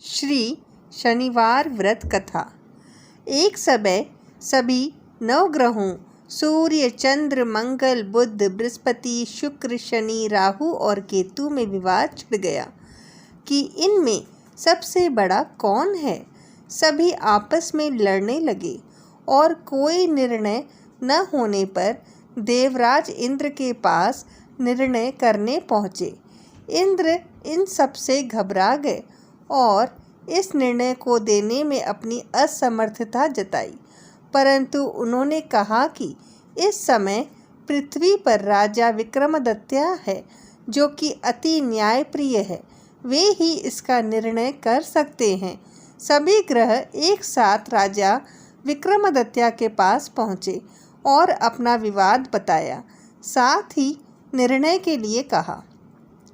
श्री शनिवार व्रत कथा। एक समय सभी नवग्रहों सूर्य, चंद्र, मंगल, बुध, बृहस्पति, शुक्र, शनि, राहु और केतु में विवाद छिड़ गया कि इनमें सबसे बड़ा कौन है। सभी आपस में लड़ने लगे और कोई निर्णय न होने पर देवराज इंद्र के पास निर्णय करने पहुँचे। इंद्र इन सबसे घबरा गए और इस निर्णय को देने में अपनी असमर्थता जताई, परंतु उन्होंने कहा कि इस समय पृथ्वी पर राजा विक्रमादित्य है, जो कि अति न्यायप्रिय है। वे ही इसका निर्णय कर सकते हैं। सभी ग्रह एक साथ राजा विक्रमादित्य के पास पहुँचे और अपना विवाद बताया, साथ ही निर्णय के लिए कहा।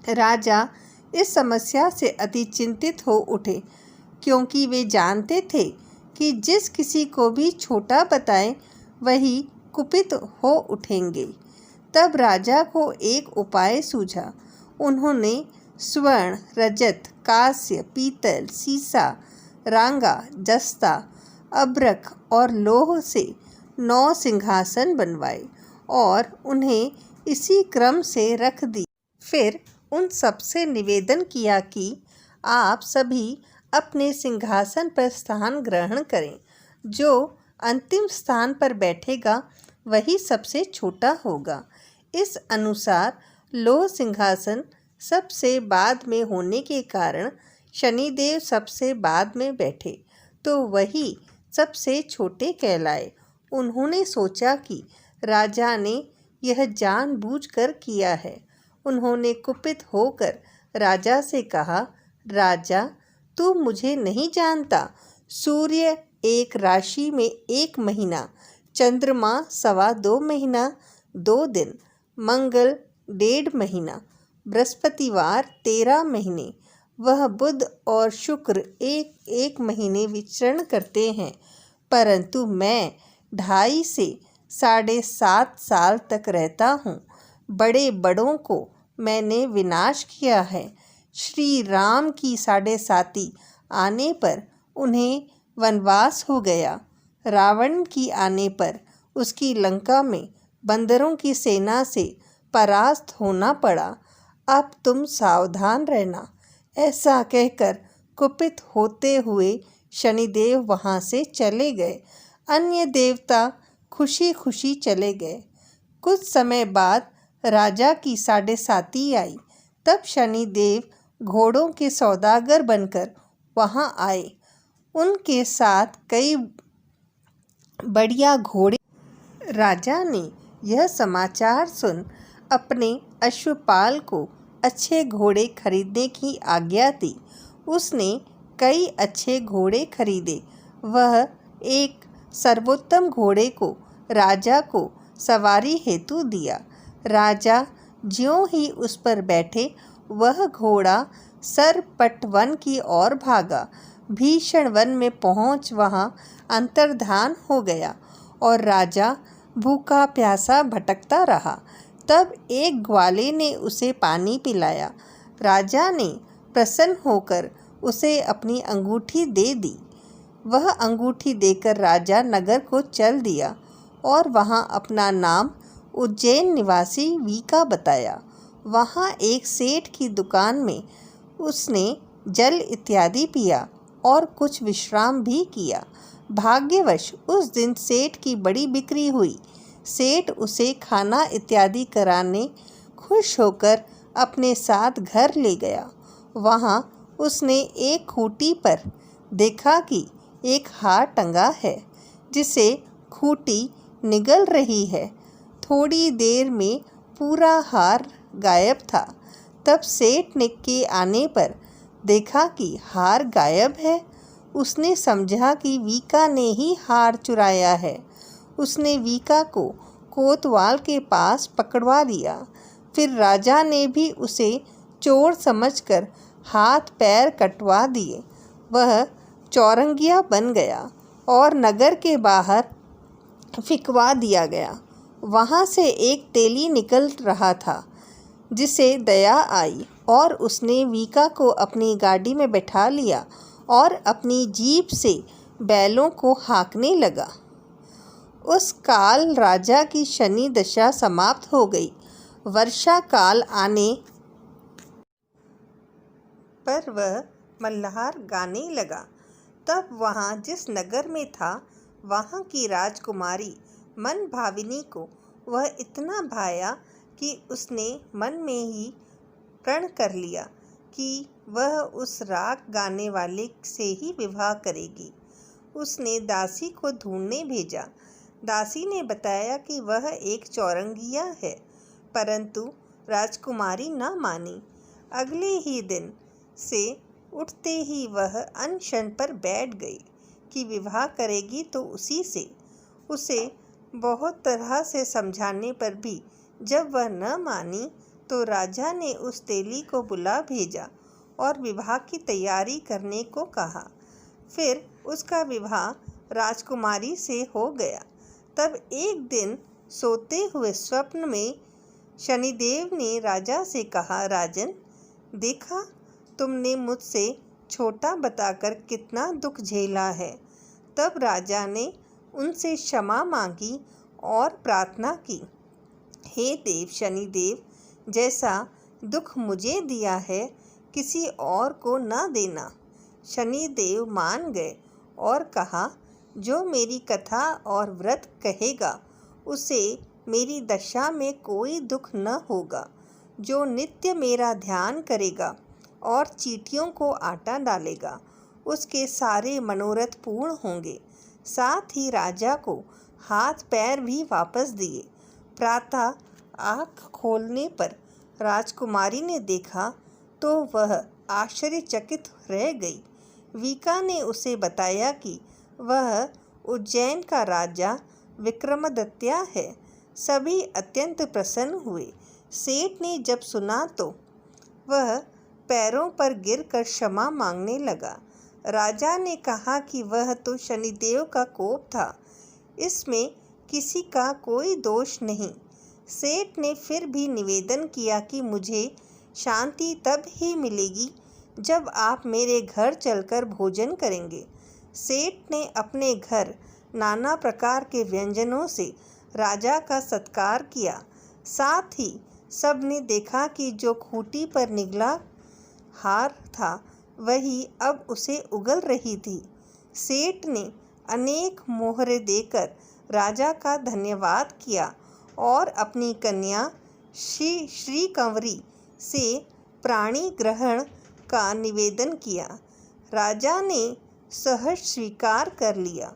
राजा इस समस्या से अति चिंतित हो उठे, क्योंकि वे जानते थे कि जिस किसी को भी छोटा बताएं वही कुपित हो उठेंगे। तब राजा को एक उपाय सूझा। उन्होंने स्वर्ण, रजत, कांस्य, पीतल, सीसा, रांगा, जस्ता, अभ्रक और लोह से 9 सिंहासन बनवाए और उन्हें इसी क्रम से रख दी। फिर उन सबसे निवेदन किया कि आप सभी अपने सिंहासन पर स्थान ग्रहण करें। जो अंतिम स्थान पर बैठेगा वही सबसे छोटा होगा। इस अनुसार लोह सिंहासन सबसे बाद में होने के कारण शनिदेव सबसे बाद में बैठे, तो वही सबसे छोटे कहलाए। उन्होंने सोचा कि राजा ने यह जानबूझकर किया है। उन्होंने कुपित होकर राजा से कहा, राजा, तू मुझे नहीं जानता। सूर्य एक राशि में 1 महीना, चंद्रमा 2.25 महीना 2 दिन, मंगल 1.5 महीना, बृहस्पतिवार 13 महीने, वह बुध और शुक्र एक महीने विचरण करते हैं, परंतु मैं 2.5 से 7.5 साल तक रहता हूँ। बड़े बड़ों को मैंने विनाश किया है। श्री राम की 7.5 आने पर उन्हें वनवास हो गया। रावण की आने पर उसकी लंका में बंदरों की सेना से परास्त होना पड़ा। अब तुम सावधान रहना। ऐसा कहकर कुपित होते हुए शनिदेव वहाँ से चले गए। अन्य देवता खुशी खुशी चले गए। कुछ समय बाद राजा की 7.5 आई। तब शनिदेव घोड़ों के सौदागर बनकर वहाँ आए। उनके साथ कई बढ़िया घोड़े। राजा ने यह समाचार सुन अपने अश्वपाल को अच्छे घोड़े खरीदने की आज्ञा दी। उसने कई अच्छे घोड़े खरीदे। वह एक सर्वोत्तम घोड़े को राजा को सवारी हेतु दिया। राजा ज्यों ही उस पर बैठे, वह घोड़ा सरपट वन की ओर भागा। भीषण वन में पहुँच वहाँ अंतर्धान हो गया और राजा भूखा प्यासा भटकता रहा। तब एक ग्वाले ने उसे पानी पिलाया। राजा ने प्रसन्न होकर उसे अपनी अंगूठी दे दी। वह अंगूठी देकर राजा नगर को चल दिया और वहाँ अपना नाम उज्जैन निवासी वीका बताया। वहाँ एक सेठ की दुकान में उसने जल इत्यादि पिया और कुछ विश्राम भी किया। भाग्यवश उस दिन सेठ की बड़ी बिक्री हुई। सेठ उसे खाना इत्यादि कराने खुश होकर अपने साथ घर ले गया। वहाँ उसने एक खूंटी पर देखा कि एक हार टंगा है, जिसे खूंटी निगल रही है। थोड़ी देर में पूरा हार गायब था। तब सेठ ने के आने पर देखा कि हार गायब है। उसने समझा कि वीका ने ही हार चुराया है। उसने वीका को कोतवाल के पास पकड़वा लिया। फिर राजा ने भी उसे चोर समझकर हाथ पैर कटवा दिए। वह चौरंगिया बन गया और नगर के बाहर फिकवा दिया गया। वहाँ से एक तेली निकल रहा था, जिसे दया आई और उसने वीका को अपनी गाड़ी में बैठा लिया और अपनी जीभ से बैलों को हाँकने लगा। उस काल राजा की शनि दशा समाप्त हो गई। वर्षा काल आने पर वह मल्हार गाने लगा। तब वहाँ जिस नगर में था, वहाँ की राजकुमारी मनभाविनी को वह इतना भाया कि उसने मन में ही प्रण कर लिया कि वह उस राग गाने वाले से ही विवाह करेगी। उसने दासी को ढूंढने भेजा। दासी ने बताया कि वह एक चौरंगिया है, परंतु राजकुमारी न मानी। अगले ही दिन से उठते ही वह अनशन पर बैठ गई कि विवाह करेगी तो उसी से। उसे बहुत तरह से समझाने पर भी जब वह न मानी तो राजा ने उस तेली को बुला भेजा और विवाह की तैयारी करने को कहा। फिर उसका विवाह राजकुमारी से हो गया। तब एक दिन सोते हुए स्वप्न में शनिदेव ने राजा से कहा, राजन, देखा तुमने मुझसे छोटा बताकर कितना दुख झेला है। तब राजा ने उनसे क्षमा मांगी और प्रार्थना की, हे देव शनिदेव, जैसा दुख मुझे दिया है किसी और को न देना। शनिदेव मान गए और कहा, जो मेरी कथा और व्रत कहेगा उसे मेरी दशा में कोई दुख न होगा। जो नित्य मेरा ध्यान करेगा और चींटियों को आटा डालेगा, उसके सारे मनोरथ पूर्ण होंगे। साथ ही राजा को हाथ पैर भी वापस दिए। प्रातः आँख खोलने पर राजकुमारी ने देखा तो वह आश्चर्यचकित रह गई। वीका ने उसे बताया कि वह उज्जैन का राजा विक्रमादित्य है। सभी अत्यंत प्रसन्न हुए। सेठ ने जब सुना तो वह पैरों पर गिरकर क्षमा मांगने लगा। राजा ने कहा कि वह तो शनिदेव का कोप था, इसमें किसी का कोई दोष नहीं। सेठ ने फिर भी निवेदन किया कि मुझे शांति तब ही मिलेगी जब आप मेरे घर चलकर भोजन करेंगे। सेठ ने अपने घर नाना प्रकार के व्यंजनों से राजा का सत्कार किया। साथ ही सबने देखा कि जो खूंटी पर निगला हार था वही अब उसे उगल रही थी। सेठ ने अनेक मोहरे देकर राजा का धन्यवाद किया और अपनी कन्या श्री कंवरी से प्राणी ग्रहण का निवेदन किया। राजा ने सहर्ष स्वीकार कर लिया।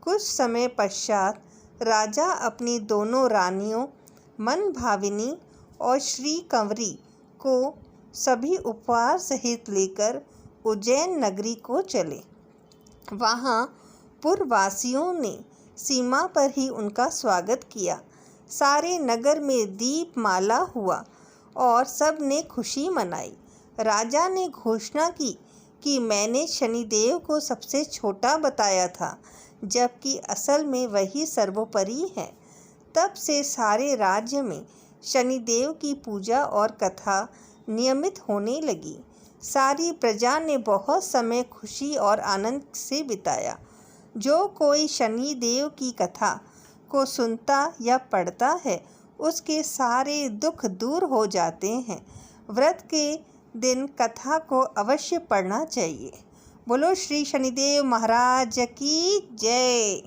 कुछ समय पश्चात राजा अपनी दोनों रानियों मनभाविनी और श्री कंवरी को सभी उपहार सहित लेकर उज्जैन नगरी को चले। वहाँ पुरवासियों ने सीमा पर ही उनका स्वागत किया। सारे नगर में दीपमाला हुआ और सब ने खुशी मनाई। राजा ने घोषणा की कि मैंने शनिदेव को सबसे छोटा बताया था, जबकि असल में वही सर्वोपरि है। तब से सारे राज्य में शनिदेव की पूजा और कथा नियमित होने लगी। सारी प्रजा ने बहुत समय खुशी और आनंद से बिताया। जो कोई शनिदेव की कथा को सुनता या पढ़ता है, उसके सारे दुख दूर हो जाते हैं। व्रत के दिन कथा को अवश्य पढ़ना चाहिए। बोलो श्री शनिदेव महाराज की जय।